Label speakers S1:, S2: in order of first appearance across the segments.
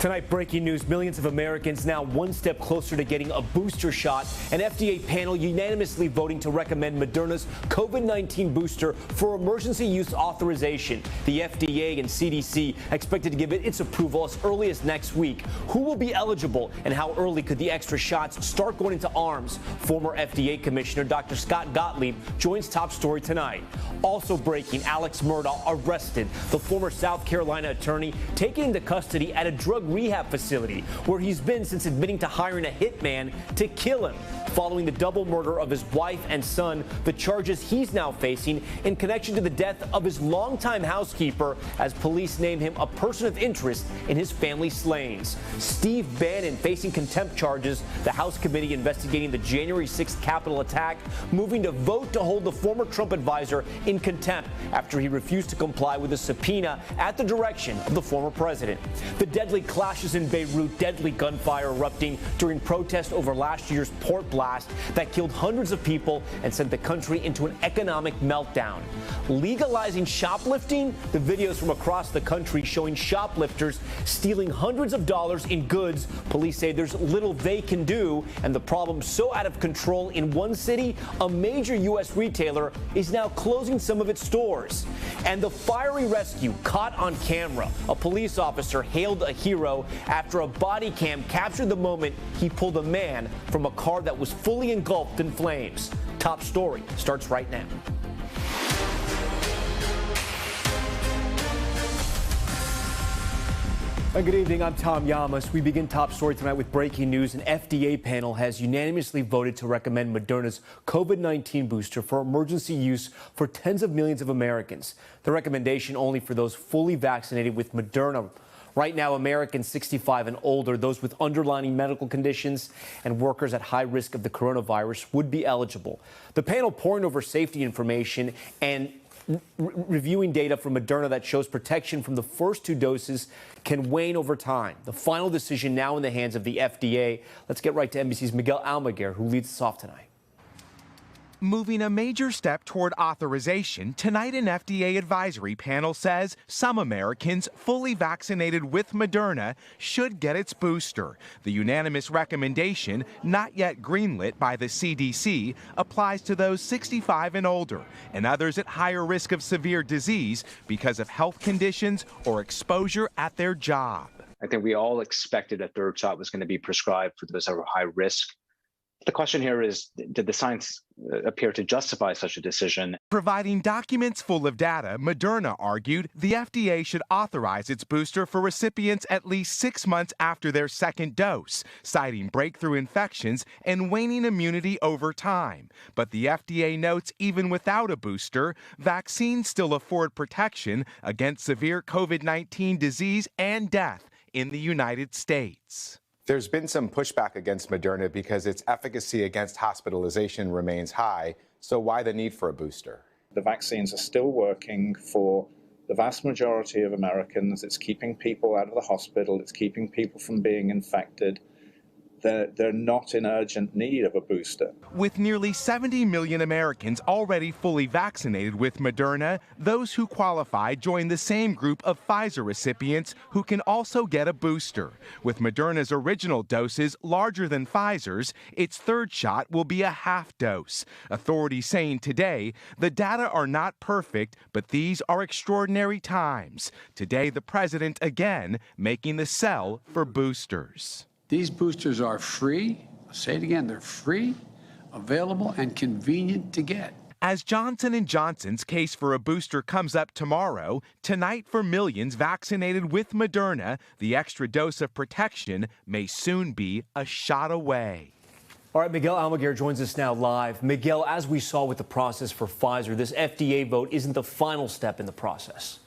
S1: Tonight, breaking news, millions of Americans now one step closer to getting a booster shot. An FDA panel unanimously voting to recommend Moderna's COVID-19 booster for emergency use authorization. The FDA and CDC expected to give it its approval as early as next week. Who will be eligible and how early could the extra shots start going into arms? Former FDA Commissioner Dr. Scott Gottlieb joins Top Story tonight. Also breaking, Alex Murdaugh arrested. The former South Carolina attorney taken into custody at a drug rehab facility where he's been since admitting to hiring a hitman to kill him. Following the double murder of his wife and son, the charges he's now facing in connection to the death of his longtime housekeeper as police name him a person of interest in his family's slayings. Steve Bannon facing contempt charges, the House committee investigating the January 6th Capitol attack, moving to vote to hold the former Trump advisor in contempt after he refused to comply with a subpoena at the direction of the former president. The deadly clashes in Beirut, deadly gunfire erupting during protests over last year's port blast that killed hundreds of people and sent the country into an economic meltdown. Legalizing shoplifting, the videos from across the country showing shoplifters stealing hundreds of dollars in goods. Police say there's little they can do, and the problem so out of control in one city, a major U.S. retailer is now closing some of its stores. And the fiery rescue caught on camera. A police officer hailed a hero after a body cam captured the moment he pulled a man from a car that was fully engulfed in flames. Top Story starts right now. Good evening, I'm Tom Llamas. We begin Top Story tonight with breaking news. An FDA panel has unanimously voted to recommend Moderna's COVID-19 booster for emergency use for tens of millions of Americans. The recommendation only for those fully vaccinated with Moderna. Right now, Americans 65 and older, those with underlying medical conditions, and workers at high risk of the coronavirus would be eligible. The panel poring over safety information and reviewing data from Moderna that shows protection from the first two doses can wane over time. The final decision now in the hands of the FDA. Let's get right to NBC's Miguel Almaguer, who leads us off tonight.
S2: Moving a major step toward authorization, tonight an FDA advisory panel says some Americans fully vaccinated with Moderna should get its booster. The unanimous recommendation, not yet greenlit by the CDC, applies to those 65 and older and others at higher risk of severe disease because of health conditions or exposure at their job.
S3: I think we all expected a third shot was going to be prescribed for those who are high risk. The question here is, did the science appear to justify such a decision?
S2: Providing documents full of data, Moderna argued the FDA should authorize its booster for recipients at least 6 months after their second dose, citing breakthrough infections and waning immunity over time. But the FDA notes even without a booster, vaccines still afford protection against severe COVID-19 disease and death in the United States.
S4: There's been some pushback against Moderna because its efficacy against hospitalization remains high. So why the need for a booster?
S5: The vaccines are still working for the vast majority of Americans. It's keeping people out of the hospital. It's keeping people from being infected. They're not in urgent need of a booster.
S2: With nearly 70 million Americans already fully vaccinated with Moderna, those who qualify join the same group of Pfizer recipients who can also get a booster. With Moderna's original doses larger than Pfizer's, its third shot will be a half dose. Authorities saying today the data are not perfect, but these are extraordinary times. Today, the president again making the sell for boosters.
S6: These boosters are free. I'll say it again, they're free, available, and convenient to get.
S2: As Johnson & Johnson's case for a booster comes up tomorrow, tonight for millions vaccinated with Moderna, the extra dose of protection may soon be a shot away.
S1: All right, Miguel Almaguer joins us now live. Miguel, as we saw with the process for Pfizer, this FDA vote isn't the final step in the process.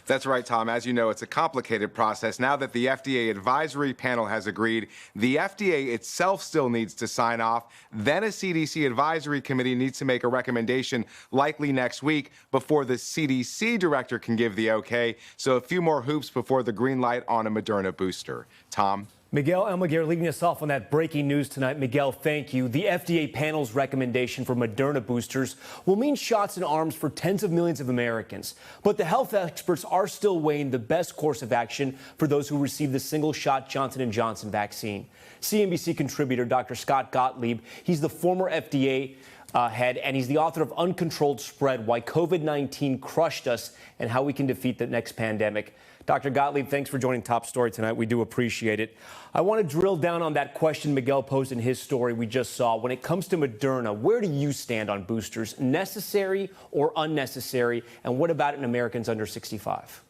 S4: That's right, Tom. As you know, it's a complicated process. Now that the FDA advisory panel has agreed, the FDA itself still needs to sign off. Then a CDC advisory committee needs to make a recommendation, likely next week, before the CDC director can give the okay. So a few more hoops before the green light on a Moderna booster. Tom?
S1: Miguel Almaguer leading us off on that breaking news tonight. Miguel, thank you. The FDA panel's recommendation for Moderna boosters will mean shots in arms for tens of millions of Americans. But the health experts are still weighing the best course of action for those who receive the single-shot Johnson & Johnson vaccine. CNBC contributor Dr. Scott Gottlieb, he's the former FDA head, and he's the author of Uncontrolled Spread, Why COVID-19 Crushed Us and How We Can Defeat the Next Pandemic. Dr. Gottlieb, thanks for joining Top Story tonight. We do appreciate it. I want to drill down on that question Miguel posed in his story we just saw. When it comes to Moderna, where do you stand on boosters? Necessary or unnecessary? And what about in Americans under 65?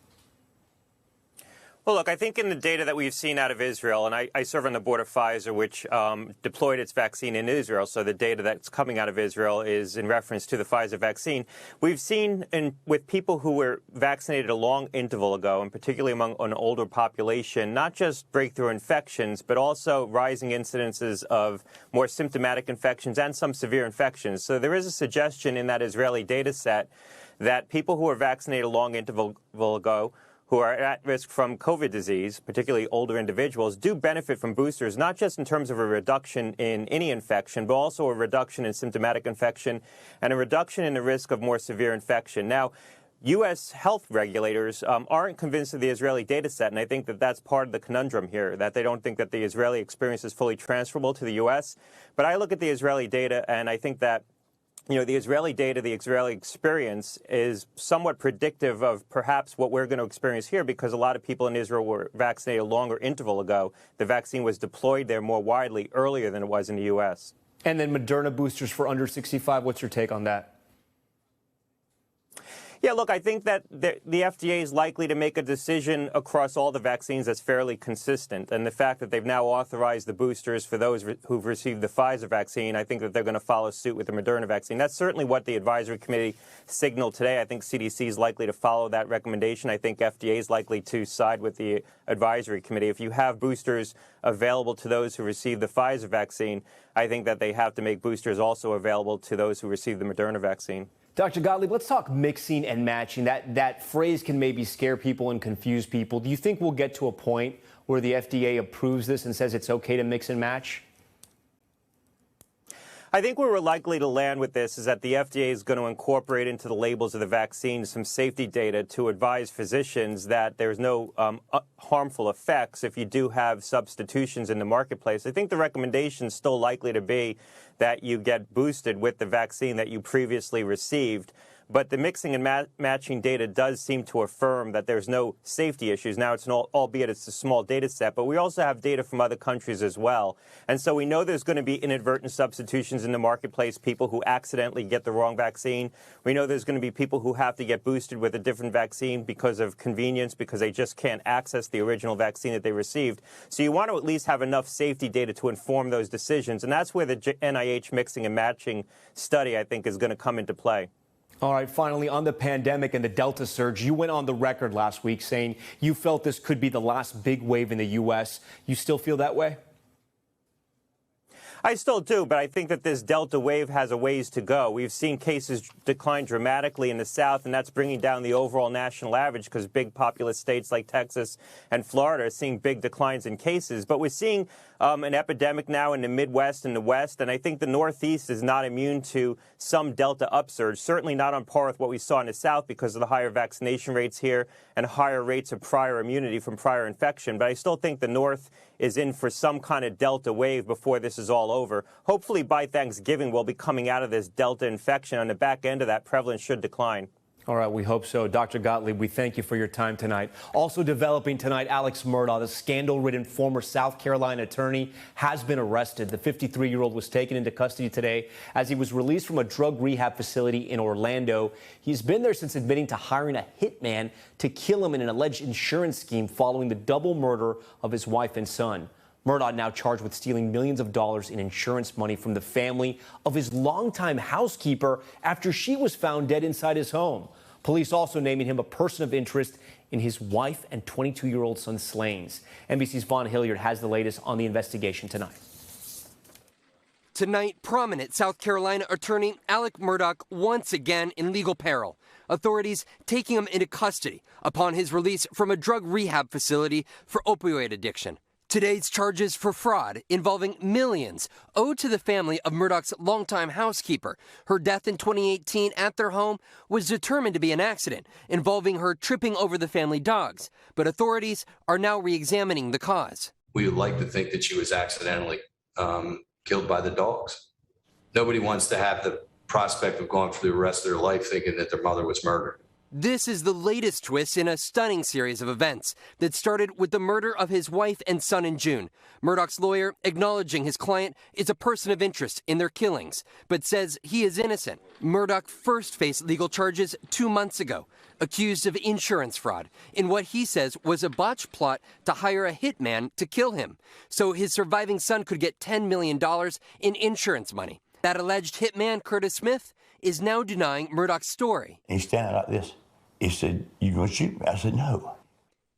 S7: Well, look, I think in the data that we've seen out of Israel, and I serve on the board of Pfizer, which deployed its vaccine in Israel, so the data that's coming out of Israel is in reference to the Pfizer vaccine. We've seen with people who were vaccinated a long interval ago, and particularly among an older population, not just breakthrough infections, but also rising incidences of more symptomatic infections and some severe infections. So there is a suggestion in that Israeli data set that people who were vaccinated a long interval ago who are at risk from COVID disease, particularly older individuals, do benefit from boosters, not just in terms of a reduction in any infection, but also a reduction in symptomatic infection and a reduction in the risk of more severe infection. Now, U.S. health regulators aren't convinced of the Israeli data set, and I think that that's part of the conundrum here, that they don't think that the Israeli experience is fully transferable to the U.S. But I look at the Israeli data, and I think that the Israeli data, the Israeli experience is somewhat predictive of perhaps what we're going to experience here, because a lot of people in Israel were vaccinated a longer interval ago. The vaccine was deployed there more widely earlier than it was in the U.S.
S1: And then Moderna boosters for under 65. What's your take on that?
S7: Yeah, look, I think that the FDA is likely to make a decision across all the vaccines that's fairly consistent. And the fact that they've now authorized the boosters for those who've received the Pfizer vaccine, I think that they're going to follow suit with the Moderna vaccine. That's certainly what the advisory committee signaled today. I think CDC is likely to follow that recommendation. I think FDA is likely to side with the advisory committee. If you have boosters available to those who receive the Pfizer vaccine, I think that they have to make boosters also available to those who receive the Moderna vaccine.
S1: Dr. Gottlieb, let's talk mixing and matching. That phrase can maybe scare people and confuse people. Do you think we'll get to a point where the FDA approves this and says it's okay to mix and match?
S7: I think where we're likely to land with this is that the FDA is going to incorporate into the labels of the vaccines some safety data to advise physicians that there's no harmful effects if you do have substitutions in the marketplace. I think the recommendation is still likely to be that you get boosted with the vaccine that you previously received. But the mixing and matching data does seem to affirm that there's no safety issues. Now, albeit it's a small data set, but we also have data from other countries as well. And so we know there's going to be inadvertent substitutions in the marketplace, people who accidentally get the wrong vaccine. We know there's going to be people who have to get boosted with a different vaccine because of convenience, because they just can't access the original vaccine that they received. So you want to at least have enough safety data to inform those decisions. And that's where the NIH mixing and matching study, I think, is going to come into play.
S1: All right, finally, on the pandemic and the Delta surge, you went on the record last week saying you felt this could be the last big wave in the U.S. You still feel that way?
S7: I still do, but I think that this Delta wave has a ways to go. We've seen cases decline dramatically in the South, and that's bringing down the overall national average because big populous states like Texas and Florida are seeing big declines in cases. But we're seeing an epidemic now in the Midwest and the West, and I think the Northeast is not immune to some Delta upsurge, certainly not on par with what we saw in the South because of the higher vaccination rates here and higher rates of prior immunity from prior infection. But I still think the North is in for some kind of Delta wave before this is all over. Hopefully by Thanksgiving, we'll be coming out of this Delta infection. On the back end of that, prevalence should decline.
S1: All right, we hope so. Dr. Gottlieb, we thank you for your time tonight. Also developing tonight, Alex Murdaugh, the scandal-ridden former South Carolina attorney, has been arrested. The 53-year-old was taken into custody today as he was released from a drug rehab facility in Orlando. He's been there since admitting to hiring a hitman to kill him in an alleged insurance scheme following the double murder of his wife and son. Murdaugh now charged with stealing millions of dollars in insurance money from the family of his longtime housekeeper after she was found dead inside his home. Police also naming him a person of interest in his wife and 22-year-old son slayings. NBC's Vaughn Hilliard has the latest on the investigation tonight.
S8: Tonight, prominent South Carolina attorney Alex Murdaugh once again in legal peril. Authorities taking him into custody upon his release from a drug rehab facility for opioid addiction. Today's charges for fraud involving millions owed to the family of Murdaugh's longtime housekeeper. Her death in 2018 at their home was determined to be an accident involving her tripping over the family dogs. But authorities are now re-examining the cause.
S9: We would like to think that she was accidentally killed by the dogs. Nobody wants to have the prospect of going through the rest of their life thinking that their mother was murdered.
S8: This is the latest twist in a stunning series of events that started with the murder of his wife and son in June. Murdaugh's lawyer acknowledging his client is a person of interest in their killings, but says he is innocent. Murdaugh first faced legal charges 2 months ago, accused of insurance fraud in what he says was a botched plot to hire a hitman to kill him, so his surviving son could get $10 million in insurance money. That alleged hitman, Curtis Smith, is now denying Murdaugh's story.
S10: He's standing like this. He said, "You gonna shoot me?" I said, "No."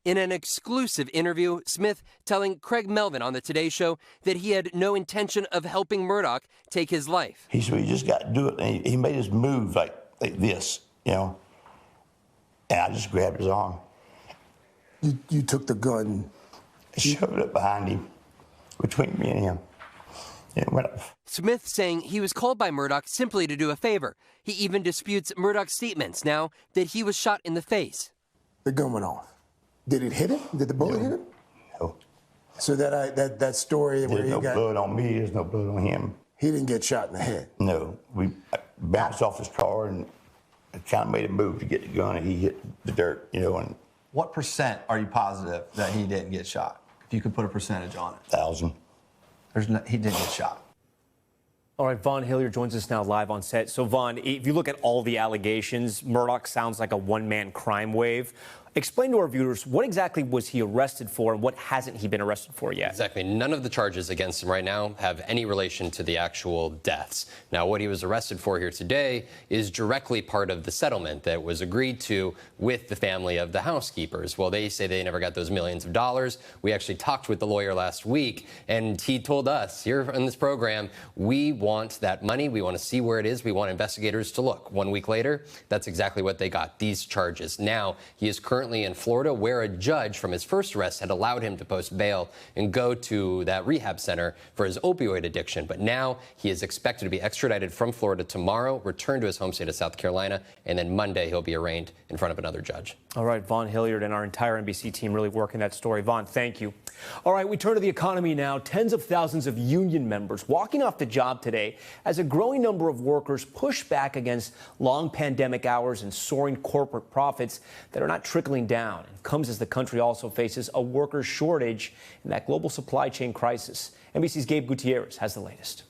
S8: In an exclusive interview, Smith telling Craig Melvin on the Today Show that he had no intention of helping Murdaugh take his life.
S10: He said, "You just got to do it." And he made his move like this, you know. And I just grabbed his arm.
S11: You took the gun,
S10: shoved it behind him, between me and him. And it went off.
S8: Smith saying he was called by Murdaugh simply to do a favor. He even disputes Murdaugh's statements now that he was shot in the face.
S11: The gun went off. Did it hit him? Did the bullet hit him?
S10: No.
S11: So that story where
S10: There's no blood on me. There's no blood on him.
S11: He didn't get shot in the head.
S10: No. We bounced off his car and kind of made a move to get the gun, and he hit the dirt, you know. And
S12: what percent are you positive that he didn't get shot? If you could put a percentage on it.
S10: 1,000.
S12: He didn't get shot.
S1: All right, Vaughn Hilliard joins us now live on set. So, Vaughn, if you look at all the allegations, Murdaugh sounds like a one-man crime wave. Explain to our viewers, what exactly was he arrested for and what hasn't he been arrested for yet?
S13: Exactly. None of the charges against him right now have any relation to the actual deaths. Now, what he was arrested for here today is directly part of the settlement that was agreed to with the family of the housekeepers. Well, they say they never got those millions of dollars. We actually talked with the lawyer last week, and he told us here on this program, we want that money. We want to see where it is. We want investigators to look. 1 week later, that's exactly what they got, these charges. Now, he is currently in Florida, where a judge from his first arrest had allowed him to post bail and go to that rehab center for his opioid addiction. But now he is expected to be extradited from Florida tomorrow, return to his home state of South Carolina, and then Monday he'll be arraigned in front of another judge.
S1: All right, Vaughn Hilliard and our entire NBC team really working that story. Vaughn, thank you. All right, we turn to the economy now. Tens of thousands of union members walking off the job today as a growing number of workers push back against long pandemic hours and soaring corporate profits that are not trickling down. It comes as the country also faces a worker shortage in that global supply chain crisis. NBC's Gabe Gutierrez has the latest.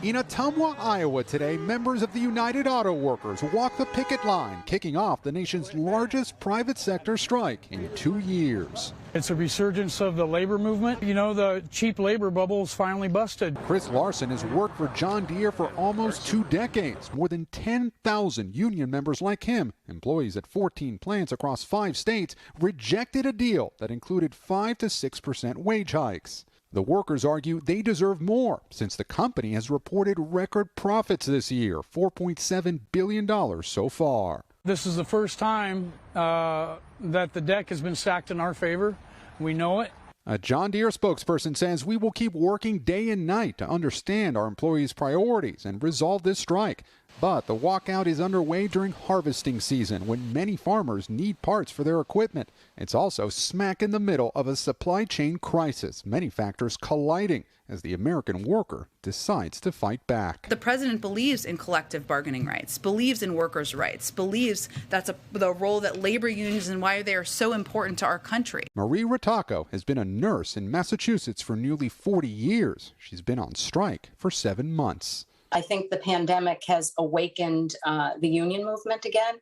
S14: In Ottumwa, Iowa today, members of the United Auto Workers walked the picket line, kicking off the nation's largest private sector strike in 2 years.
S15: It's a resurgence of the labor movement. You know, the cheap labor bubble is finally busted.
S14: Chris Larson has worked for John Deere for almost 2 decades. More than 10,000 union members like him, employees at 14 plants across 5 states, rejected a deal that included 5 to 6% wage hikes. The workers argue they deserve more since the company has reported record profits this year, $4.7 billion so far.
S15: This is the first time that the deck has been stacked in our favor. We know it.
S14: A John Deere spokesperson says we will keep working day and night to understand our employees' priorities and resolve this strike. But the walkout is underway during harvesting season when many farmers need parts for their equipment. It's also smack in the middle of a supply chain crisis, many factors colliding as the American worker decides to fight back.
S16: The president believes in collective bargaining rights, believes in workers' rights, believes that's the role that labor unions and why they are so important to our country.
S14: Marie Rataco has been a nurse in Massachusetts for nearly 40 years. She's been on strike for 7 months.
S17: I think the pandemic has awakened the union movement again.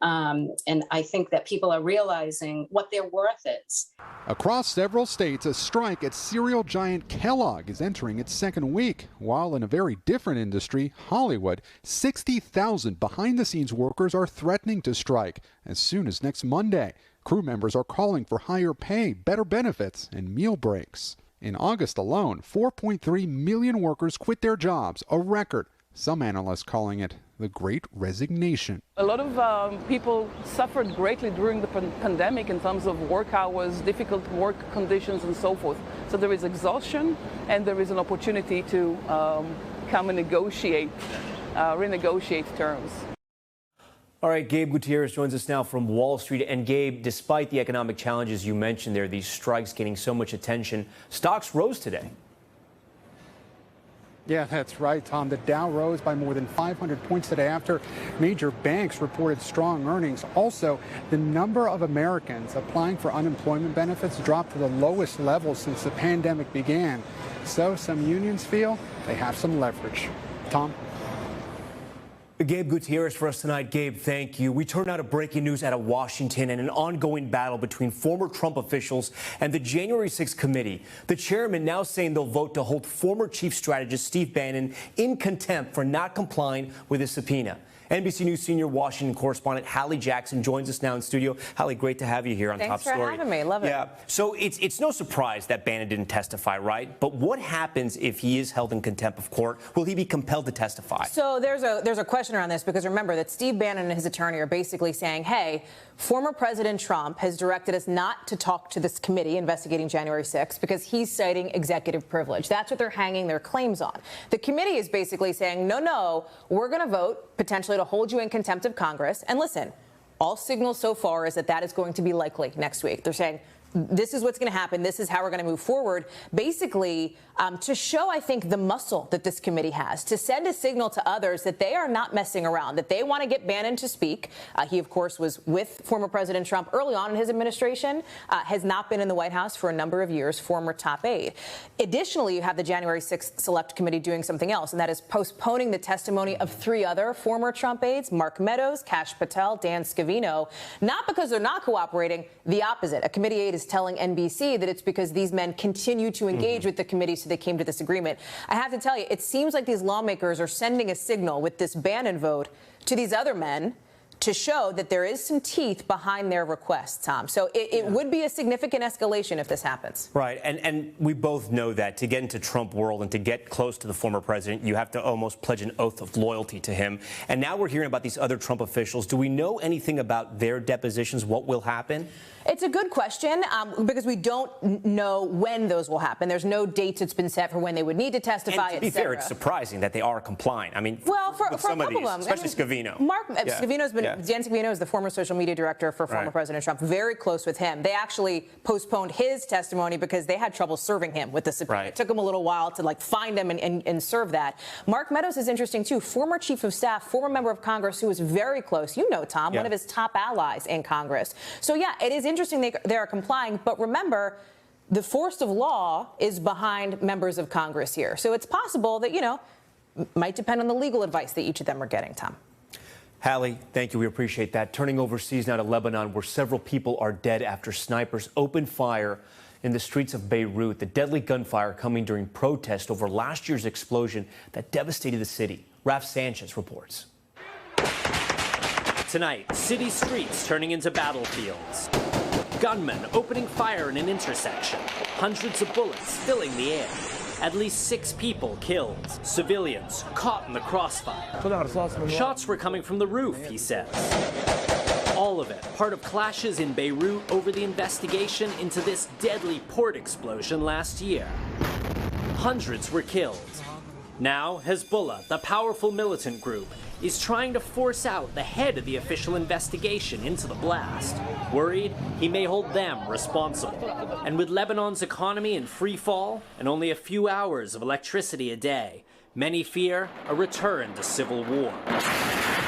S17: And I think that people are realizing what their worth is.
S14: Across several states, a strike at cereal giant Kellogg is entering its 2nd week. While in a very different industry, Hollywood, 60,000 behind-the-scenes workers are threatening to strike as soon as next Monday. Crew members are calling for higher pay, better benefits, and meal breaks. In August alone, 4.3 million workers quit their jobs, a record. Some analysts calling it the Great Resignation.
S18: A lot of people suffered greatly during the pandemic in terms of work hours, difficult work conditions, and so forth. So there is exhaustion, and there is an opportunity to come and renegotiate terms.
S1: All right, Gabe Gutierrez joins us now from Wall Street. And Gabe, despite the economic challenges you mentioned there, these strikes getting so much attention, stocks rose today.
S19: Yeah, that's right, Tom. The Dow rose by more than 500 points today after major banks reported strong earnings. Also, the number of Americans applying for unemployment benefits dropped to the lowest level since the pandemic began. So some unions feel they have some leverage. Tom?
S1: Gabe Gutierrez for us tonight. Gabe, thank you. We turn now to breaking news out of Washington and an ongoing battle between former Trump officials and the January 6th committee. The chairman now saying they'll vote to hold former chief strategist Steve Bannon in contempt for not complying with his subpoena. NBC News senior Washington correspondent Hallie Jackson joins us now in studio. Hallie, great to have you here on Top Story.
S20: Thanks for having me. Love it.
S1: Yeah. So it's no surprise that Bannon didn't testify, right? But what happens if he is held in contempt of court? Will he be compelled to testify?
S20: So there's a question around this, because remember that Steve Bannon and his attorney are basically saying, hey, former President Trump has directed us not to talk to this committee investigating January 6th because he's citing executive privilege. That's what they're hanging their claims on. The committee is basically saying, no, we're going to vote potentially to hold you in contempt of Congress. And listen, all signals so far is that is going to be likely next week. They're saying this is what's going to happen. This is how we're going to move forward, basically to show, I think, the muscle that this committee has, to send a signal to others that they are not messing around, that they want to get Bannon to speak. He, of course, was with former President Trump early on in his administration, has not been in the White House for a number of years, former top aide. Additionally, you have the January 6th Select Committee doing something else, and that is postponing the testimony of 3 other former Trump aides, Mark Meadows, Kash Patel, Dan Scavino, not because they're not cooperating, the opposite. A committee aide is telling NBC that it's because these men continue to engage with the committee, so they came to this agreement. I have to tell you, it seems like these lawmakers are sending a signal with this Bannon vote to these other men to show that there is some teeth behind their requests, Tom. So it would be a significant escalation if this happens.
S1: Right. And we both know that to get into Trump world and to get close to the former president, you have to almost pledge an oath of loyalty to him. And now we're hearing about these other Trump officials. Do we know anything about their depositions? What will happen?
S20: It's a good question because we don't know when those will happen. There's no dates that's been set for when they would need to testify,
S1: and to be fair, it's surprising that they are compliant. I mean,
S20: well, for a couple of them,
S1: especially Scavino.
S20: Scavino's been Dan Scavino is the former social media director for former President Trump. Very close with him. They actually postponed his testimony because they had trouble serving him with the subpoena. It took them a little while to find him and serve that. Mark Meadows is interesting too. Former chief of staff, former member of Congress who was very close. You know, Tom, one of his top allies in Congress. So yeah, it is interesting they are complying. But remember, the force of law is behind members of Congress here. So it's possible that, might depend on the legal advice that each of them are getting, Tom.
S1: Hallie, thank you. We appreciate that. Turning overseas now to Lebanon, where several people are dead after snipers opened fire in the streets of Beirut. The deadly gunfire coming during protest over last year's explosion that devastated the city. Raf Sanchez reports.
S21: Tonight, city streets turning into battlefields. Gunmen opening fire in an intersection. Hundreds of bullets filling the air. At least 6 people killed. Civilians caught in the crossfire. Shots were coming from the roof, he says. All of it part of clashes in Beirut over the investigation into this deadly port explosion last year. Hundreds were killed. Now, Hezbollah, the powerful militant group, is trying to force out the head of the official investigation into the blast. Worried he may hold them responsible. And with Lebanon's economy in free fall and only a few hours of electricity a day, many fear a return to civil war.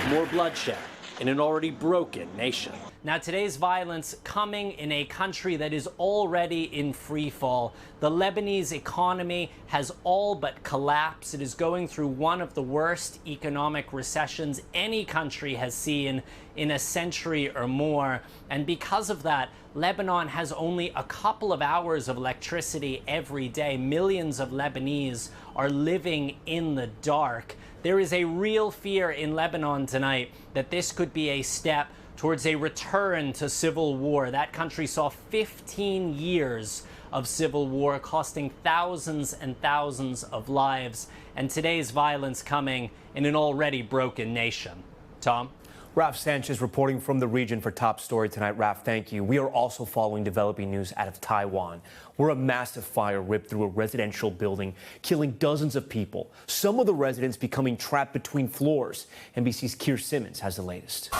S21: More bloodshed in an already broken nation. Now, today's violence coming in a country that is already in free fall. The Lebanese economy has all but collapsed. It is going through one of the worst economic recessions any country has seen in a century or more. And because of that, Lebanon has only a couple of hours of electricity every day. Millions of Lebanese are living in the dark. There is a real fear in Lebanon tonight that this could be a step towards a return to civil war. That country saw 15 years of civil war, costing thousands and thousands of lives, and today's violence coming in an already broken nation. Tom?
S1: Raf Sanchez reporting from the region for Top Story tonight. Raf, thank you. We are also following developing news out of Taiwan, where a massive fire ripped through a residential building, killing dozens of people, some of the residents becoming trapped between floors. NBC's Keir Simmons has the latest.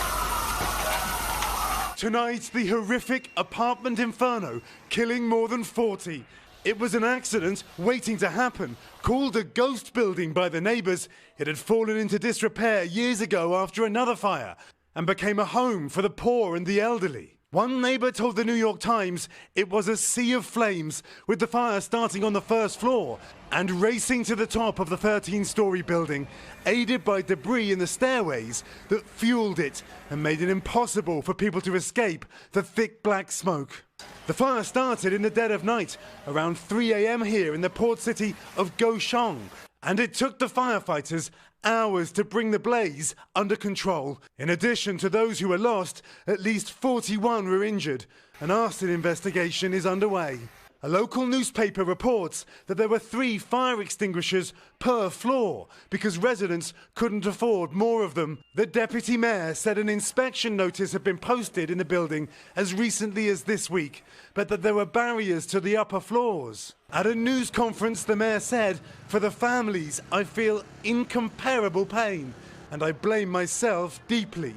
S3: Tonight, the horrific apartment inferno, killing more than 40. It was an accident waiting to happen, called a ghost building by the neighbours. It had fallen into disrepair years ago after another fire and became a home for the poor and the elderly. One neighbour told the New York Times it was a sea of flames, with the fire starting on the first floor and racing to the top of the 13-story building, aided by debris in the stairways that fueled it and made it impossible for people to escape the thick black smoke. The fire started in the dead of night, around 3 a.m. here in the port city of Kaohsiung, and it took the firefighters hours to bring the blaze under control. In addition to those who were lost, at least 41 were injured. An arson investigation is underway. A local newspaper reports that there were 3 fire extinguishers per floor because residents couldn't afford more of them. The deputy mayor said an inspection notice had been posted in the building as recently as this week, but that there were barriers to the upper floors. At a news conference, the mayor said, "For the families, I feel incomparable pain, and I blame myself deeply."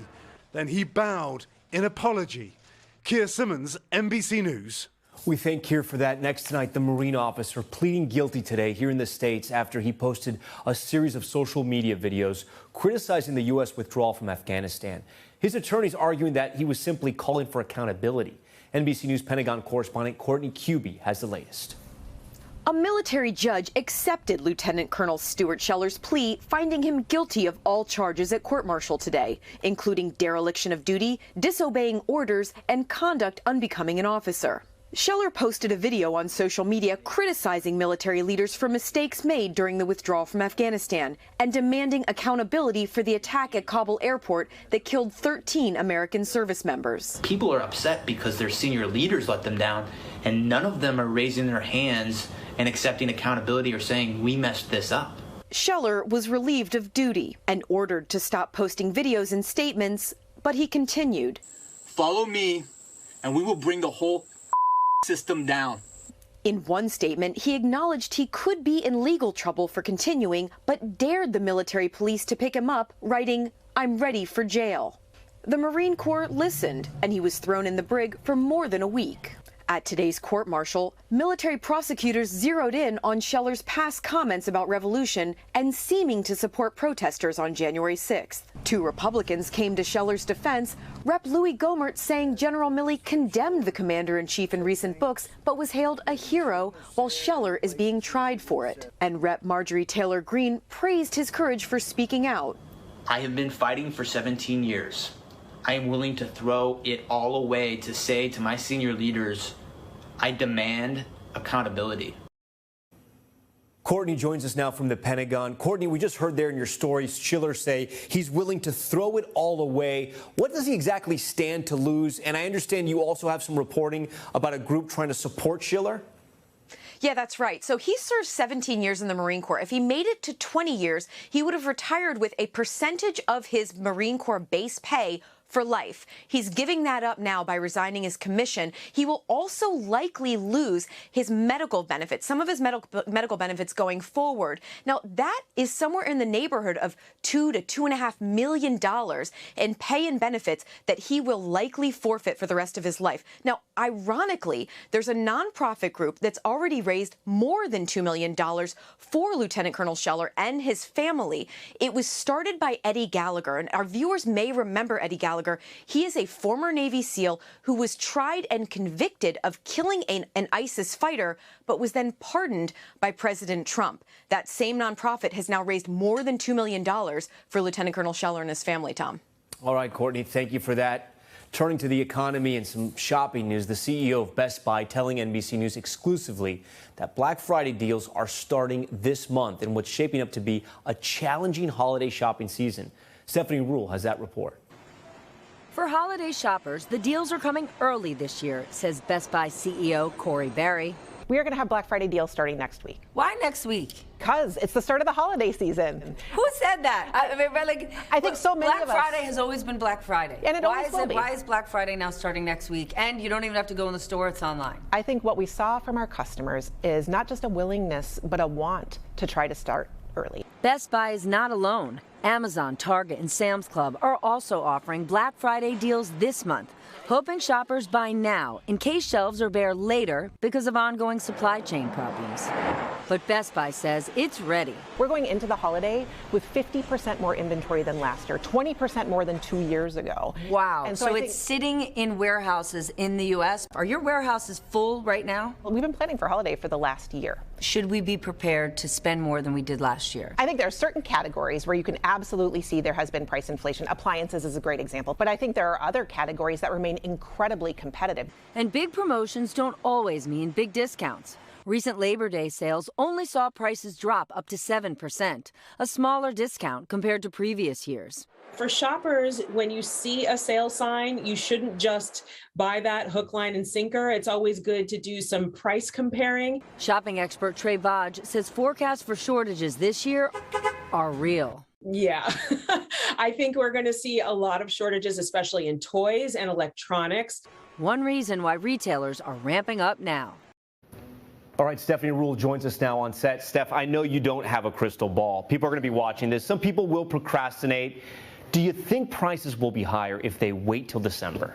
S3: Then he bowed in apology. Keir Simmons, NBC News.
S1: We thank Keir for that. Next tonight, the Marine officer pleading guilty today here in the States after he posted a series of social media videos criticizing the U.S. withdrawal from Afghanistan. His attorneys arguing that he was simply calling for accountability. NBC News Pentagon correspondent Courtney Cubie has the latest.
S22: A military judge accepted Lieutenant Colonel Stuart Scheller's plea, finding him guilty of all charges at court-martial today, including dereliction of duty, disobeying orders, and conduct unbecoming an officer. Scheller posted a video on social media criticizing military leaders for mistakes made during the withdrawal from Afghanistan and demanding accountability for the attack at Kabul airport that killed 13 American service members.
S23: People are upset because their senior leaders let them down, and none of them are raising their hands and accepting accountability or saying, we messed this up.
S22: Scheller was relieved of duty and ordered to stop posting videos and statements, but he continued.
S24: Follow me, and we will bring the whole system down.
S22: In one statement, he acknowledged he could be in legal trouble for continuing, but dared the military police to pick him up, writing, "I'm ready for jail." The Marine Corps listened, and he was thrown in the brig for more than a week. At today's court-martial, military prosecutors zeroed in on Scheller's past comments about revolution and seeming to support protesters on January 6th. 2 Republicans came to Scheller's defense, Rep. Louis Gohmert saying General Milley condemned the commander-in-chief in recent books, but was hailed a hero while Scheller is being tried for it. And Rep. Marjorie Taylor Greene praised his courage for speaking out.
S23: I have been fighting for 17 years. I am willing to throw it all away to say to my senior leaders, I demand accountability.
S1: Courtney joins us now from the Pentagon. Courtney, we just heard there in your story Scheller say he's willing to throw it all away. What does he exactly stand to lose? And I understand you also have some reporting about a group trying to support Scheller.
S22: Yeah, that's right. So he served 17 years in the Marine Corps. If he made it to 20 years, he would have retired with a percentage of his Marine Corps base pay for life. He's giving that up now by resigning his commission. He will also likely lose his medical benefits, some of his medical benefits going forward. Now, that is somewhere in the neighborhood of $2 to $2.5 million in pay and benefits that he will likely forfeit for the rest of his life. Now, ironically, there's a nonprofit group that's already raised more than $2 million for Lieutenant Colonel Scheller and his family. It was started by Eddie Gallagher, and our viewers may remember Eddie Gallagher. He is a former Navy SEAL who was tried and convicted of killing an ISIS fighter, but was then pardoned by President Trump. That same nonprofit has now raised more than $2 million for Lieutenant Colonel Scheller and his family, Tom.
S1: All right, Courtney, thank you for that. Turning to the economy and some shopping news, the CEO of Best Buy telling NBC News exclusively that Black Friday deals are starting this month in what's shaping up to be a challenging holiday shopping season. Stephanie Rule has that report.
S2: For holiday shoppers, the deals are coming early this year, says Best Buy CEO Corey Berry.
S4: We are going to have Black Friday deals starting next week.
S2: Why next week?
S4: Because it's the start of the holiday season.
S2: Who said that?
S4: I think so many
S2: Black
S4: of us.
S2: Friday has always been Black Friday.
S4: And it always will be.
S2: Why is Black Friday now starting next week? And you don't even have to go in the store, it's online.
S4: I think what we saw from our customers is not just a willingness, but a want to try to start early.
S2: Best Buy is not alone. Amazon, Target, and Sam's Club are also offering Black Friday deals this month, hoping shoppers buy now in case shelves are bare later because of ongoing supply chain problems. But Best Buy says it's ready.
S4: We're going into the holiday with 50% more inventory than last year, 20% more than 2 years ago.
S2: Wow.
S4: And
S2: so it's sitting in warehouses in the U.S. Are your warehouses full right now?
S4: Well, we've been planning for holiday for the last year.
S2: Should we be prepared to spend more than we did last year?
S4: I think there are certain categories where you can absolutely see there has been price inflation. Appliances is a great example, but I think there are other categories that remain incredibly competitive.
S2: And big promotions don't always mean big discounts. Recent Labor Day sales only saw prices drop up to 7%, a smaller discount compared to previous years.
S5: For shoppers, when you see a sale sign, you shouldn't just buy that hook, line, and sinker. It's always good to do some price comparing.
S2: Shopping expert Trey Vaj says forecasts for shortages this year are real.
S5: Yeah, I think we're going to see a lot of shortages, especially in toys and electronics.
S2: One reason why retailers are ramping up now.
S1: All right, Stephanie Rule joins us now on set. Steph, I know you don't have a crystal ball. People are going to be watching this. Some people will procrastinate. Do you think prices will be higher if they wait till December?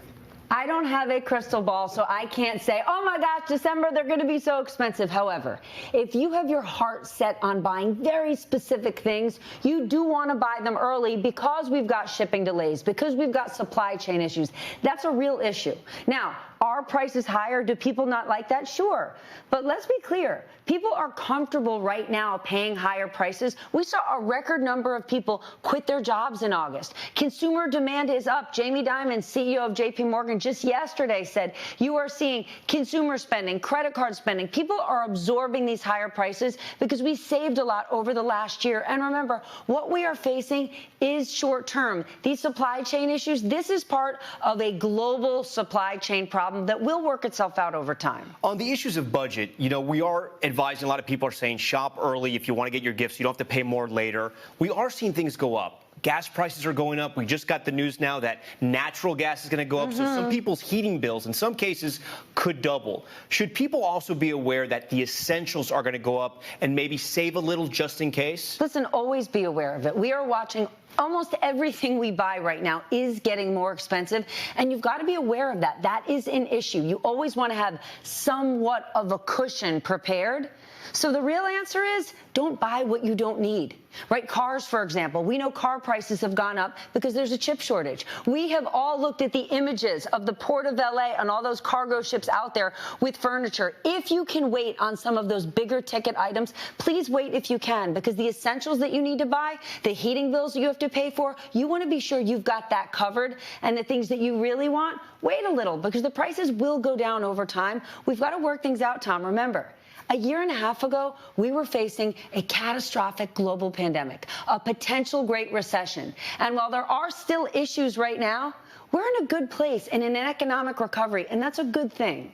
S2: I don't have a crystal ball, so I can't say, oh my gosh, December, they're going to be so expensive. However, if you have your heart set on buying very specific things, you do want to buy them early because we've got shipping delays, because we've got supply chain issues. That's a real issue. Now, are prices higher? Do people not like that? Sure. But let's be clear. People are comfortable right now paying higher prices. We saw a record number of people quit their jobs in August. Consumer demand is up. Jamie Dimon, CEO of JP Morgan, just yesterday said you are seeing consumer spending, credit card spending. People are absorbing these higher prices because we saved a lot over the last year. And remember, what we are facing is short term. These supply chain issues, this is part of a global supply chain problem that will work itself out over time.
S1: On the issues of budget, you know, we are advising, a lot of people are saying shop early if you want to get your gifts. You don't have to pay more later. We are seeing things go up. Gas prices are going up. We just got the news now that natural gas is going to go up. So some people's heating bills in some cases could double. Should people also be aware that the essentials are going to go up and maybe save a little just in case?
S2: Listen, always be aware of it. We are watching. Almost everything we buy right now is getting more expensive, and you've got to be aware of that. That is an issue. You always want to have somewhat of a cushion prepared. So the real answer is don't buy what you don't need, right? Cars, for example, we know car prices have gone up because there's a chip shortage. We have all looked at the images of the Port of LA and all those cargo ships out there with furniture. If you can wait on some of those bigger ticket items, please wait if you can, because the essentials that you need to buy, the heating bills you have to pay for, you want to be sure you've got that covered. And the things that you really want, wait a little, because the prices will go down over time. We've got to work things out, Tom. Remember, a year and a half ago, we were facing a catastrophic global pandemic, a potential great recession. And while there are still issues right now, we're in a good place and in an economic recovery, and that's a good thing.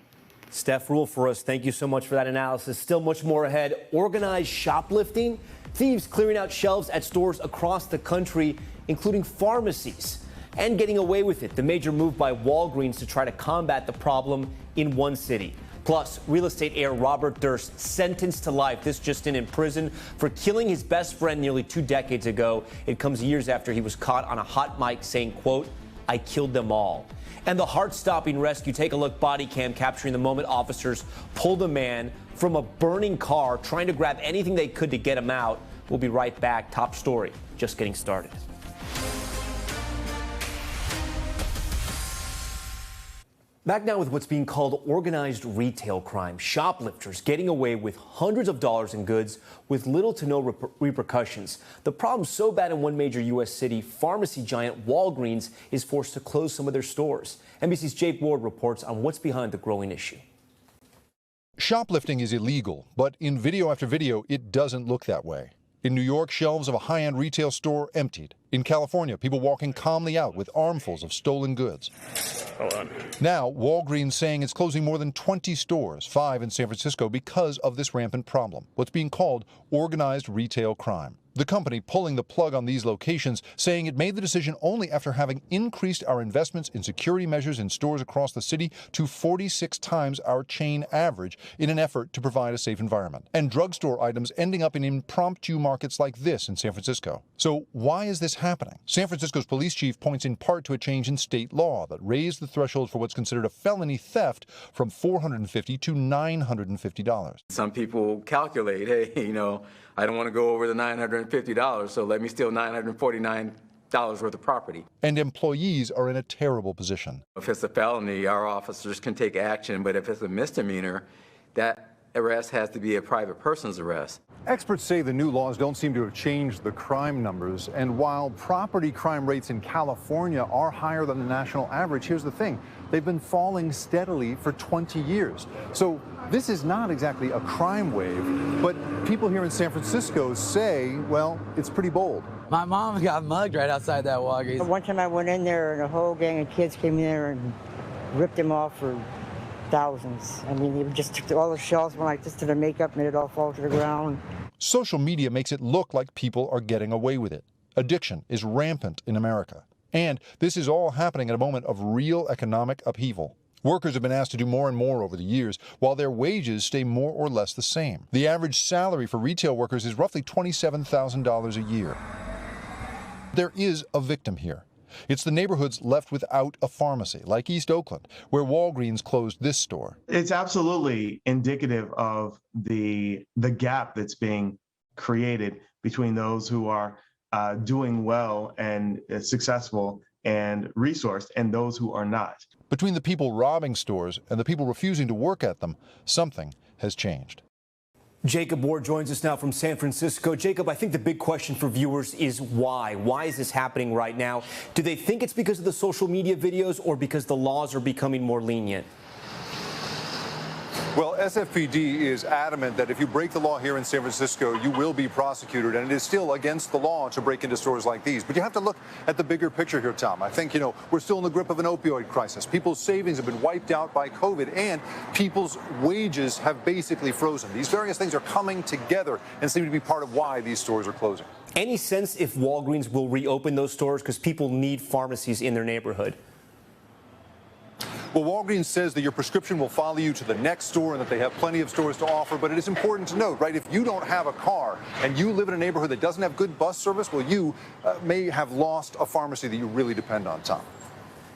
S1: Steph Rule for us. Thank you so much for that analysis. Still much more ahead. Organized shoplifting, thieves clearing out shelves at stores across the country, including pharmacies, and getting away with it. The major move by Walgreens to try to combat the problem in one city. Plus, real estate heir Robert Durst sentenced to life, this just in prison, for killing his best friend nearly 2 decades ago. It comes years after he was caught on a hot mic saying, quote, "I killed them all." And the heart-stopping rescue. Take a look, body cam capturing the moment officers pulled a man from a burning car, trying to grab anything they could to get him out. We'll be right back. Top story, just getting started. Back now with what's being called organized retail crime. Shoplifters getting away with hundreds of dollars in goods with little to no repercussions. The problem's so bad in one major U.S. city, pharmacy giant Walgreens is forced to close some of their stores. NBC's Jake Ward reports on what's behind the growing issue.
S6: Shoplifting is illegal, but in video after video, it doesn't look that way. In New York, shelves of a high-end retail store emptied. In California, people walking calmly out with armfuls of stolen goods.
S7: Hold on.
S6: Now, Walgreens saying it's closing more than 20 stores, 5 in San Francisco, because of this rampant problem, what's being called organized retail crime. The company pulling the plug on these locations, saying it made the decision only after having increased our investments in security measures in stores across the city to 46 times our chain average in an effort to provide a safe environment. And drugstore items ending up in impromptu markets like this in San Francisco. So why is this happening? San Francisco's police chief points in part to a change in state law that raised the threshold for what's considered a felony theft from $450 to $950.
S8: Some people calculate, hey, I don't want to go over the $950, so let me steal $949 worth of property.
S6: And employees are in a terrible position.
S8: If it's a felony, our officers can take action, but if it's a misdemeanor, that arrest has to be a private person's arrest.
S9: Experts say the new laws don't seem to have changed the crime numbers. And while property crime rates in California are higher than the national average, here's the thing. They've been falling steadily for 20 years. So this is not exactly a crime wave, but people here in San Francisco say, well, it's pretty bold.
S25: My mom got mugged right outside that Walgreens.
S26: One time I went in there and a whole gang of kids came in there and ripped him off for thousands. I mean, they just took all the shelves, went like this to the makeup, made it all fall to the ground.
S6: Social media makes it look like people are getting away with it. Addiction is rampant in America. And this is all happening at a moment of real economic upheaval. Workers have been asked to do more and more over the years, while their wages stay more or less the same. The average salary for retail workers is roughly $27,000 a year. There is a victim here. It's the neighborhoods left without a pharmacy, like East Oakland, where Walgreens closed this store.
S27: It's absolutely indicative of the gap that's being created between those who are doing well and successful and resourced and those who are not.
S6: Between the people robbing stores and the people refusing to work at them, something has changed.
S1: Jacob Ward joins us now from San Francisco. Jacob, I think the big question for viewers is why? Why is this happening right now? Do they think it's because of the social media videos or because the laws are becoming more lenient?
S9: Well, SFPD is adamant that if you break the law here in San Francisco, you will be prosecuted, and it is still against the law to break into stores like these. But you have to look at the bigger picture here, Tom. I think, we're still in the grip of an opioid crisis. People's savings have been wiped out by COVID, and people's wages have basically frozen. These various things are coming together and seem to be part of why these stores are closing.
S1: Any sense if Walgreens will reopen those stores? Because people need pharmacies in their neighborhood.
S9: Well, Walgreens says that your prescription will follow you to the next store and that they have plenty of stores to offer. But it is important to note, right, if you don't have a car and you live in a neighborhood that doesn't have good bus service, well, you may have lost a pharmacy that you really depend on, Tom.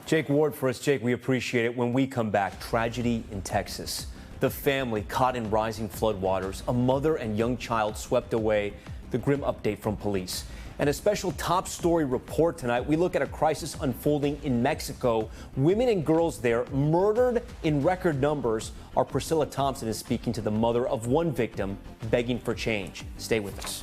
S1: Jake Ward for us. Jake, we appreciate it. When we come back, tragedy in Texas. The family caught in rising floodwaters, a mother and young child swept away. The grim update from police. And a special top story report tonight. We look at a crisis unfolding in Mexico. Women and girls there murdered in record numbers. Our Priscilla Thompson is speaking to the mother of one victim, begging for change. Stay with us.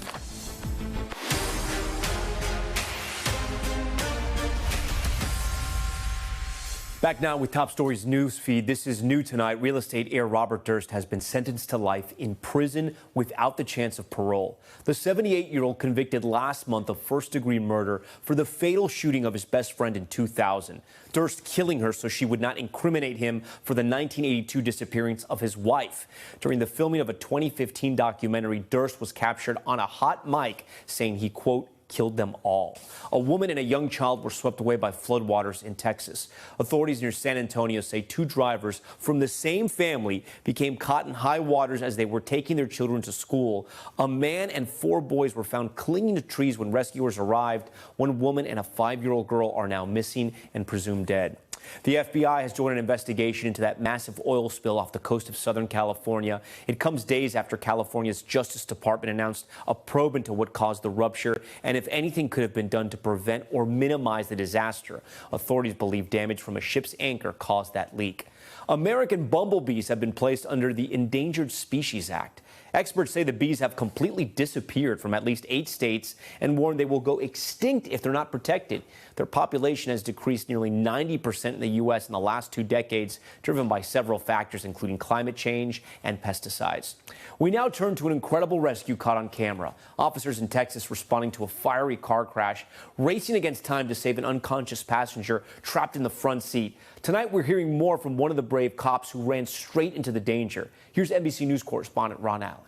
S1: Back now with Top Stories news feed. This is new tonight. Real estate heir Robert Durst has been sentenced to life in prison without the chance of parole. The 78-year-old convicted last month of first-degree murder for the fatal shooting of his best friend in 2000. Durst killing her so she would not incriminate him for the 1982 disappearance of his wife. During the filming of a 2015 documentary, Durst was captured on a hot mic saying he, quote, killed them all. A woman and a young child were swept away by floodwaters in Texas. Authorities near San Antonio say two drivers from the same family became caught in high waters as they were taking their children to school. A man and 4 boys were found clinging to trees when rescuers arrived. One woman and a 5-year-old girl are now missing and presumed dead. The FBI has joined an investigation into that massive oil spill off the coast of Southern California. It comes days after California's Justice Department announced a probe into what caused the rupture and if anything could have been done to prevent or minimize the disaster. Authorities believe damage from a ship's anchor caused that leak. American bumblebees have been placed under the Endangered Species Act. Experts say the bees have completely disappeared from at least 8 states and warn they will go extinct if they're not protected. Their population has decreased nearly 90% in the U.S. in the last 2 decades, driven by several factors, including climate change and pesticides. We now turn to an incredible rescue caught on camera. Officers in Texas responding to a fiery car crash, racing against time to save an unconscious passenger trapped in the front seat. Tonight, we're hearing more from one of the brave cops who ran straight into the danger. Here's NBC News correspondent Ron Allen.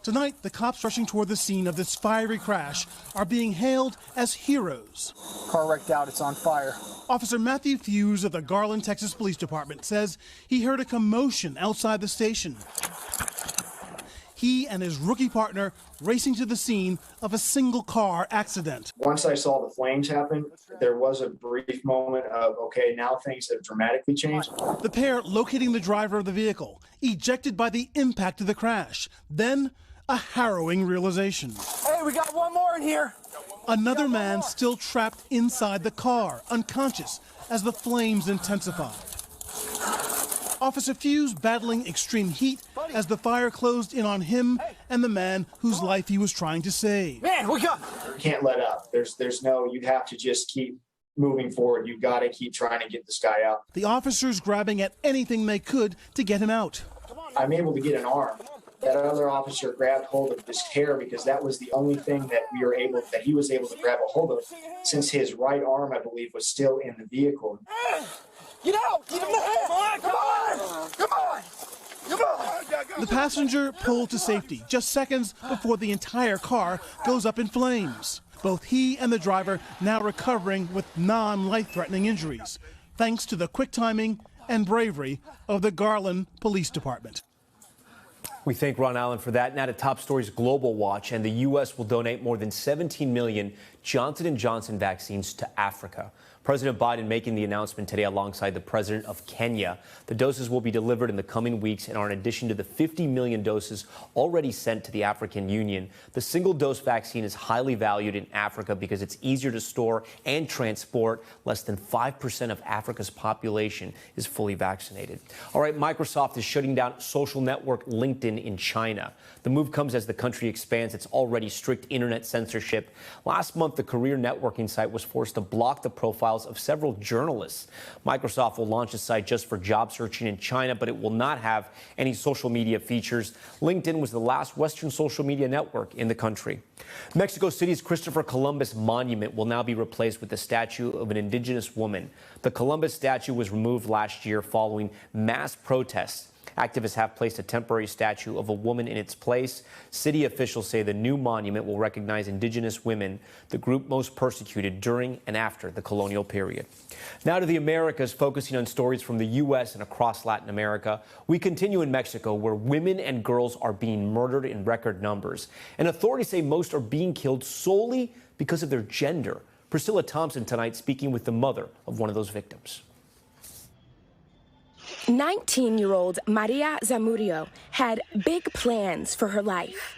S7: Tonight, the cops rushing toward the scene of this fiery crash are being hailed as heroes.
S10: Car wrecked out, it's on fire.
S7: Officer Matthew Hughes of the Garland, Texas Police Department says he heard a commotion outside the station. He and his rookie partner racing to the scene of a single car accident.
S10: Once I saw the flames happen, there was a brief moment of, okay, now things have dramatically changed.
S7: The pair locating the driver of the vehicle, ejected by the impact of the crash. Then a harrowing realization.
S10: Hey, we got one more in here.
S7: Another man still trapped inside the car, unconscious, as the flames intensified. Officer Hughes battling extreme heat as the fire closed in on him and the man whose life he was trying to save.
S10: Man, we can't let up. There's no, you have to just keep moving forward. You've got to keep trying to get this guy out.
S7: The officers grabbing at anything they could to get him out.
S10: I'm able to get an arm. That other officer grabbed hold of his hair because that was the only thing that he was able to grab a hold of, since his right arm, I believe, was still in the vehicle. Get out! Get him the hand! Come on! Come on! Come on!
S7: The passenger pulled to safety just seconds before the entire car goes up in flames. Both he and the driver now recovering with non-life-threatening injuries, thanks to the quick timing and bravery of the Garland Police Department.
S1: We thank Ron Allen for that. Now to Top Stories Global Watch, and the U.S. will donate more than 17 million Johnson & Johnson vaccines to Africa. President Biden making the announcement today alongside the president of Kenya. The doses will be delivered in the coming weeks and are in addition to the 50 million doses already sent to the African Union. The single-dose vaccine is highly valued in Africa because it's easier to store and transport. Less than 5% of Africa's population is fully vaccinated. All right, Microsoft is shutting down social network LinkedIn in China. The move comes as the country expands its already strict internet censorship. Last month, the career networking site was forced to block the profiles of several journalists. Microsoft will launch a site just for job searching in China, but it will not have any social media features. LinkedIn was the last Western social media network in the country. Mexico City's Christopher Columbus Monument will now be replaced with the statue of an indigenous woman. The Columbus statue was removed last year following mass protests. Activists have placed a temporary statue of a woman in its place. City officials say the new monument will recognize indigenous women, the group most persecuted during and after the colonial period. Now to the Americas, focusing on stories from the U.S. and across Latin America. We continue in Mexico, where women and girls are being murdered in record numbers. And authorities say most are being killed solely because of their gender. Priscilla Thompson tonight speaking with the mother of one of those victims.
S11: 19-year-old Maria Zamudio had big plans for her life.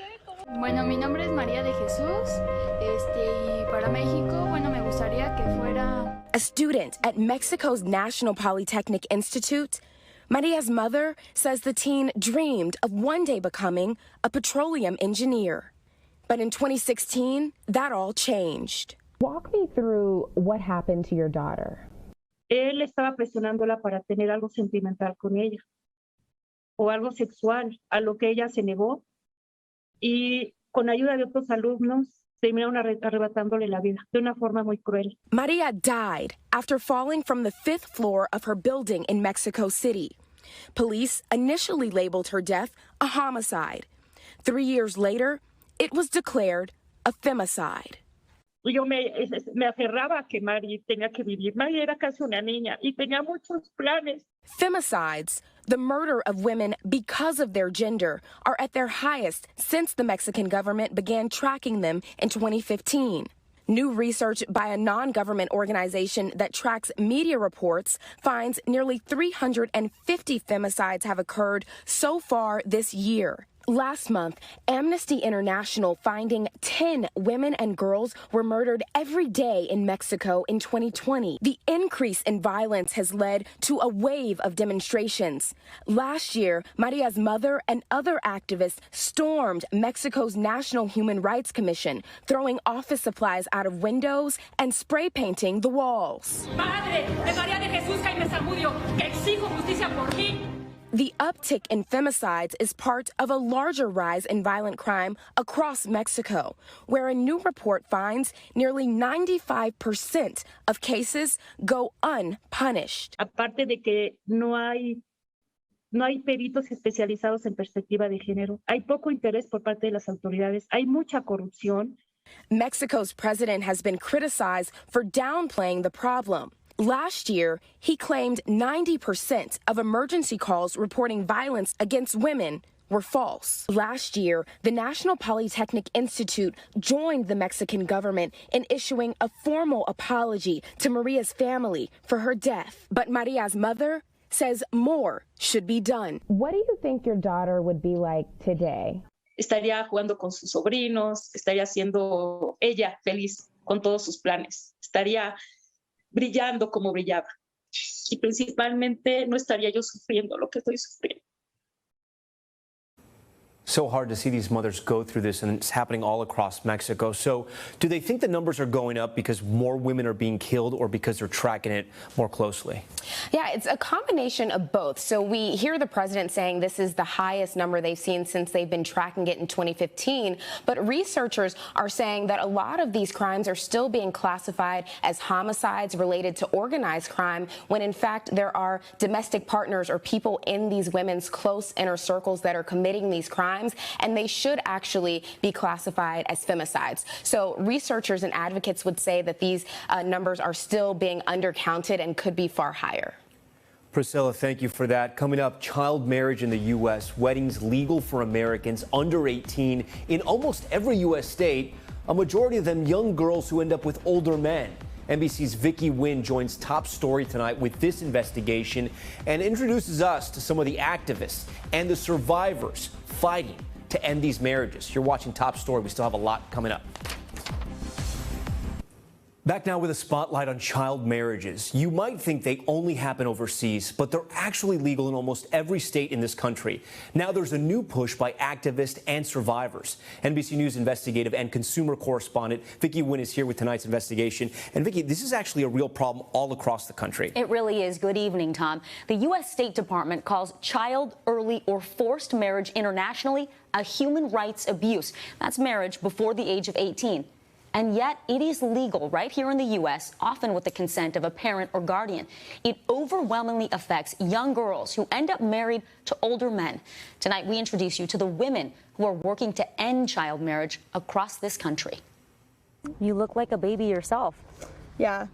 S12: Bueno, mi nombre es María de Jesús, y para México, bueno, me gustaría que fuera...
S11: A student at Mexico's National Polytechnic Institute, Maria's mother says the teen dreamed of one day becoming a petroleum engineer. But in 2016, that all changed.
S13: Walk me through what happened to your daughter.
S15: Él estaba presionándola para tener algo sentimental con ella o algo sexual, a lo que ella se negó, y con ayuda de otros alumnos terminaron arrebatándole la vida de una forma muy cruel.
S11: Maria died after falling from the 5th floor of her building in Mexico City. Police initially labeled her death a homicide. 3 years later, it was declared a femicide.
S15: Yo me aferraba a que Mari tenía que vivir. Mari era casi una niña y tenía muchos planes.
S11: Femicides, the murder of women because of their gender, are at their highest since the Mexican government began tracking them in 2015. New research by a non-government organization that tracks media reports finds nearly 350 femicides have occurred so far this year. Last month, Amnesty International finding 10 women and girls were murdered every day in Mexico in 2020. The increase in violence has led to a wave of demonstrations. Last year, Maria's mother and other activists stormed Mexico's National Human Rights Commission, throwing office supplies out of windows and spray painting the walls. The uptick in femicides is part of a larger rise in violent crime across Mexico, where a new report finds nearly 95% of cases go unpunished.
S15: Aparte de que no hay peritos especializados en perspectiva de género, hay poco interés por parte de las autoridades, hay mucha corrupción.
S11: Mexico's president has been criticized for downplaying the problem. Last year, he claimed 90% of emergency calls reporting violence against women were false. Last year, the National Polytechnic Institute joined the Mexican government in issuing a formal apology to Maria's family for her death. But Maria's mother says more should be done.
S13: What do you think your daughter would be like today?
S15: Estaría jugando con sus sobrinos, estaría siendo ella feliz con todos sus planes. Estaría brillando como brillaba. Y principalmente no estaría yo sufriendo lo que estoy sufriendo.
S1: So hard to see these mothers go through this, and it's happening all across Mexico. So do they think the numbers are going up because more women are being killed, or because they're tracking it more closely?
S14: Yeah, it's a combination of both. So we hear the president saying this is the highest number they've seen since they've been tracking it in 2015. But researchers are saying that a lot of these crimes are still being classified as homicides related to organized crime, when in fact there are domestic partners or people in these women's close inner circles that are committing these crimes, and they should actually be classified as femicides. So researchers and advocates would say that these numbers are still being undercounted and could be far higher.
S1: Priscilla, thank you for that. Coming up, child marriage in the U.S., weddings legal for Americans under 18 in almost every U.S. state, a majority of them young girls who end up with older men. NBC's Vicky Nguyen joins Top Story tonight with this investigation and introduces us to some of the activists and the survivors fighting to end these marriages. You're watching Top Story. We still have a lot coming up. Back now with a spotlight on child marriages. You might think they only happen overseas, but they're actually legal in almost every state in this country. Now there's a new push by activists and survivors. NBC News investigative and consumer correspondent Vicky Nguyen is here with tonight's investigation. And Vicky, this is actually a real problem all across the country.
S16: It really is. Good evening, Tom. The U.S. State Department calls child, early, or forced marriage internationally a human rights abuse. That's marriage before the age of 18. And yet it is legal right here in the U.S., often with the consent of a parent or guardian. It overwhelmingly affects young girls who end up married to older men. Tonight, we introduce you to the women who are working to end child marriage across this country.
S17: You look like a baby yourself.
S18: Yeah,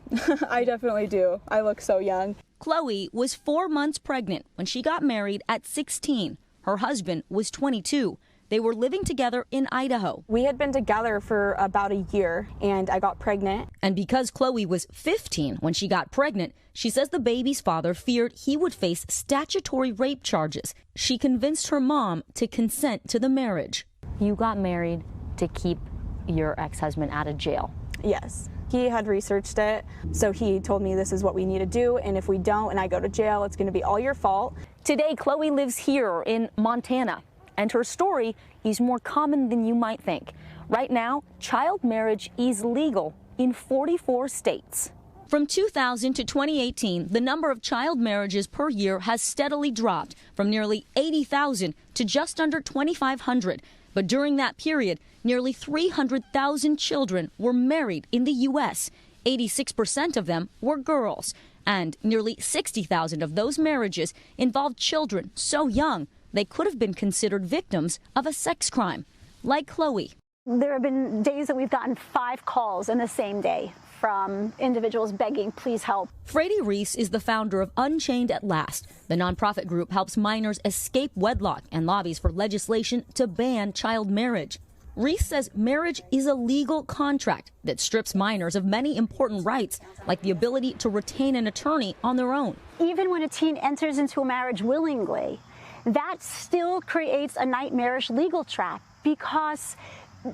S18: I definitely do. I look so young.
S19: Chloe was 4 months pregnant when she got married at 16. Her husband was 22. They were living together in Idaho.
S18: We had been together for about a year, and I got pregnant.
S19: And because Chloe was 15 when she got pregnant, she says the baby's father feared he would face statutory rape charges. She convinced her mom to consent to the marriage.
S17: You got married to keep your ex-husband out of jail.
S18: Yes. He had researched it, so he told me this is what we need to do, and if we don't and I go to jail, it's going to be all your fault.
S16: Today, Chloe lives here in Montana, and her story is more common than you might think. Right now, child marriage is legal in 44 states.
S19: From 2000 to 2018, the number of child marriages per year has steadily dropped from nearly 80,000 to just under 2,500. But during that period, nearly 300,000 children were married in the U.S. 86% of them were girls, and nearly 60,000 of those marriages involved children so young they could have been considered victims of a sex crime, like Chloe. There have been days that we've gotten 5 calls in the same day from individuals begging, please help. Freddie Reese is the founder of Unchained at Last. The nonprofit group helps minors escape wedlock and lobbies for legislation to ban child marriage. Reese says marriage is a legal contract that strips minors of many important rights, like the ability to retain an attorney on their own. Even when a teen enters into a marriage willingly,
S3: that still creates a nightmarish legal trap, because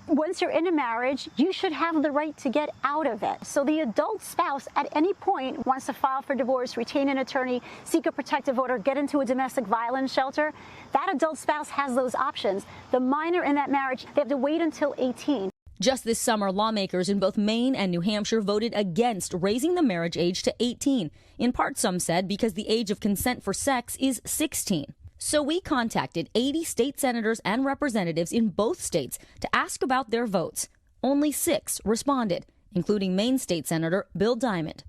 S3: once you're in a marriage, you should have the right to get out of it. So the adult spouse at any point wants to file for divorce, retain an attorney, seek a protective order, get into a domestic violence shelter. That adult spouse has those options. The minor in that marriage, they have to wait until 18.
S19: Just this summer, lawmakers in both Maine and New Hampshire voted against raising the marriage age to 18. In part, some said because the age of consent for sex is 16. So we contacted 80 state senators and representatives in both states to ask about their votes. Only 6 responded, including Maine State Senator Bill Diamond.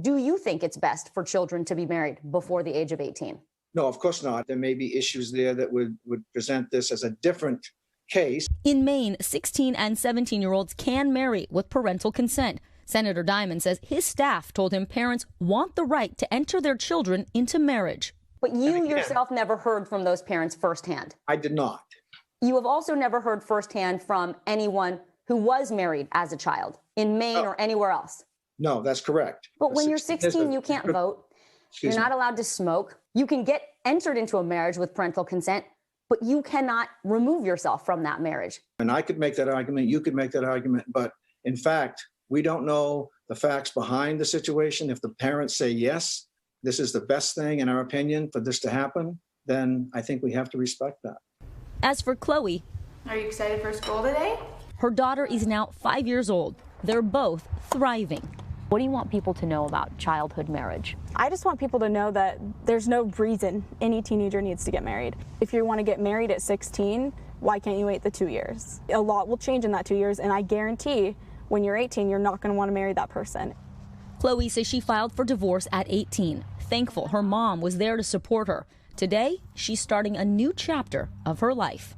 S16: Do you think it's best for children to be married before the age of 18?
S4: No, of course not. There may be issues there that would present this as a different case.
S19: In Maine, 16 and 17-year-olds can marry with parental consent. Senator Diamond says his staff told him parents want the right to enter their children into marriage.
S16: But you yourself never heard from those parents firsthand.
S4: I did not.
S16: You have also never heard firsthand from anyone who was married as a child in Maine or anywhere else.
S4: No, that's correct.
S16: But when you're 16, you can't vote. You're not allowed to smoke. You can get entered into a marriage with parental consent, but you cannot remove yourself from that marriage.
S4: And I could make that argument. You could make that argument. But in fact, we don't know the facts behind the situation. If the parents say yes, this is the best thing in our opinion for this to happen, then I think we have to respect that.
S19: As for Chloe,
S12: are you excited for school today?
S19: Her daughter is now 5 years old. They're both thriving.
S17: What do you want people to know about childhood marriage?
S18: I just want people to know that there's no reason any teenager needs to get married. If you want to get married at 16, why can't you wait the 2 years? A lot will change in that 2 years, and I guarantee when you're 18, you're not going to want to marry that person.
S19: Chloe says she filed for divorce at 18. Thankful her mom was there to support her. Today, she's starting a new chapter of her life.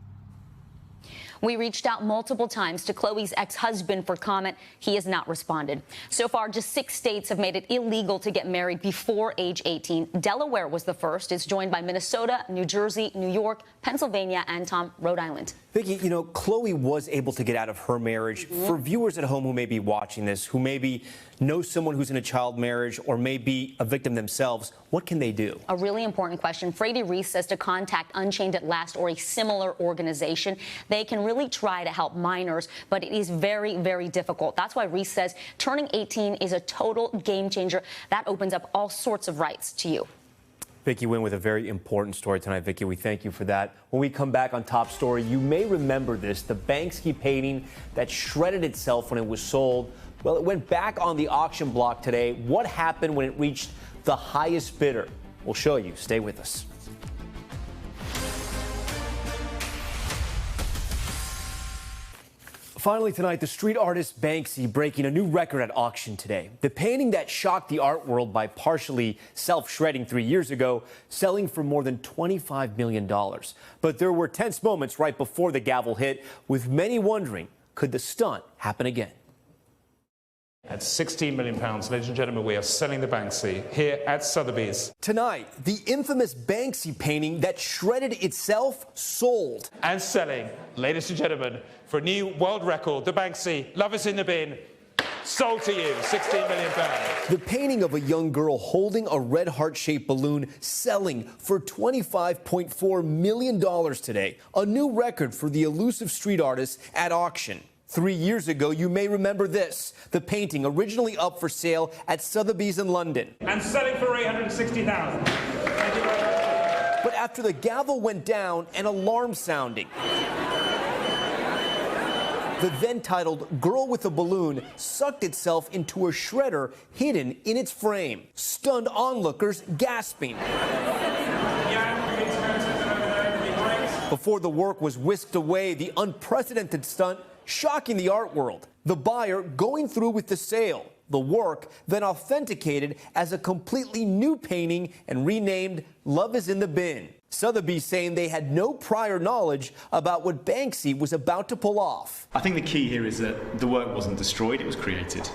S16: We reached out multiple times to Chloe's ex-husband for comment. He has not responded. So far, just 6 states have made it illegal to get married before age 18. Delaware was the first. It's joined by Minnesota, New Jersey, New York, Pennsylvania, and Rhode Island.
S1: Vicki, you know, Chloe was able to get out of her marriage. For viewers at home who may be watching this, who maybe know someone who's in a child marriage or may be a victim themselves, what can they do?
S16: A really important question. Frady Reese says to contact Unchained at Last or a similar organization. They can really try to help minors, but it is very, very difficult. That's why Reese says turning 18 is a total game changer. That opens up all sorts of rights to you.
S1: Vicki Wynn with a very important story tonight. Vicki, we thank you for that. When we come back on Top Story, you may remember this, the Banksy painting that shredded itself when it was sold. Well, it went back on the auction block today. What happened when it reached the highest bidder? We'll show you. Stay with us. Finally tonight, the street artist Banksy breaking a new record at auction today. The painting that shocked the art world by partially self-shredding 3 years ago, selling for more than $25 million. But there were tense moments right before the gavel hit, with many wondering, could the stunt happen again?
S20: At £16 million, ladies and gentlemen, we are selling the Banksy here at Sotheby's.
S1: Tonight, the infamous Banksy painting that shredded itself sold.
S20: And selling, ladies and gentlemen, for a new world record, the Banksy, Love Is in the Bin, sold to you, £16 million.
S1: The painting of a young girl holding a red heart-shaped balloon selling for $25.4 million today. A new record for the elusive street artist at auction. 3 years ago, you may remember this, the painting originally up for sale at Sotheby's in London.
S20: And selling for $860,000.
S1: But after the gavel went down, an alarm sounding. The then titled Girl with a Balloon sucked itself into a shredder hidden in its frame. Stunned onlookers gasping. Before the work was whisked away, the unprecedented stunt shocking the art world. The buyer going through with the sale. The work then authenticated as a completely new painting and renamed Love Is in the Bin. Sotheby's saying they had no prior knowledge about what Banksy was about to pull off.
S21: I think the key here is that the work wasn't destroyed, it was created.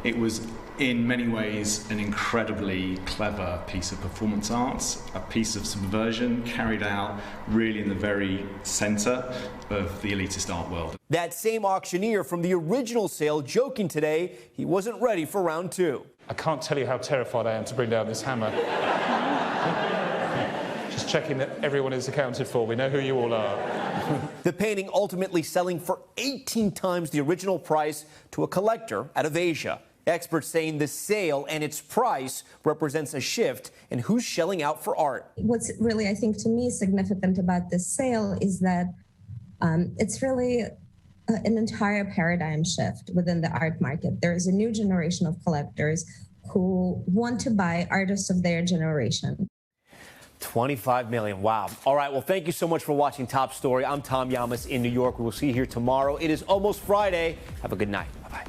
S21: It was in many ways an incredibly clever piece of performance art, a piece of subversion carried out really in the very center of the elitist art world.
S1: That same auctioneer from the original sale joking today he wasn't ready for round 2.
S20: I can't tell you how terrified I am to bring down this hammer. Just checking that everyone is accounted for. We know who you all are.
S1: The painting ultimately selling for 18 times the original price to a collector out of Asia. Experts saying the sale and its price represents a shift in who's shelling out for art.
S2: What's really, I think, to me significant about this sale is that it's really an entire paradigm shift within the art market. There is a new generation of collectors who want to buy artists of their generation.
S1: 25 million. Wow. All right. Well, thank you so much for watching Top Story. I'm Tom Llamas in New York. We will see you here tomorrow. It is almost Friday. Have a good night. Bye-bye.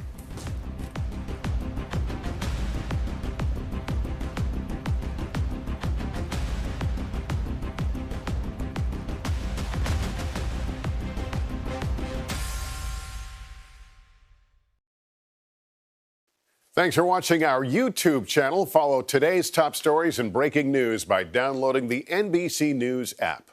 S5: Thanks for watching our YouTube channel. Follow today's top stories and breaking news by downloading the NBC News app.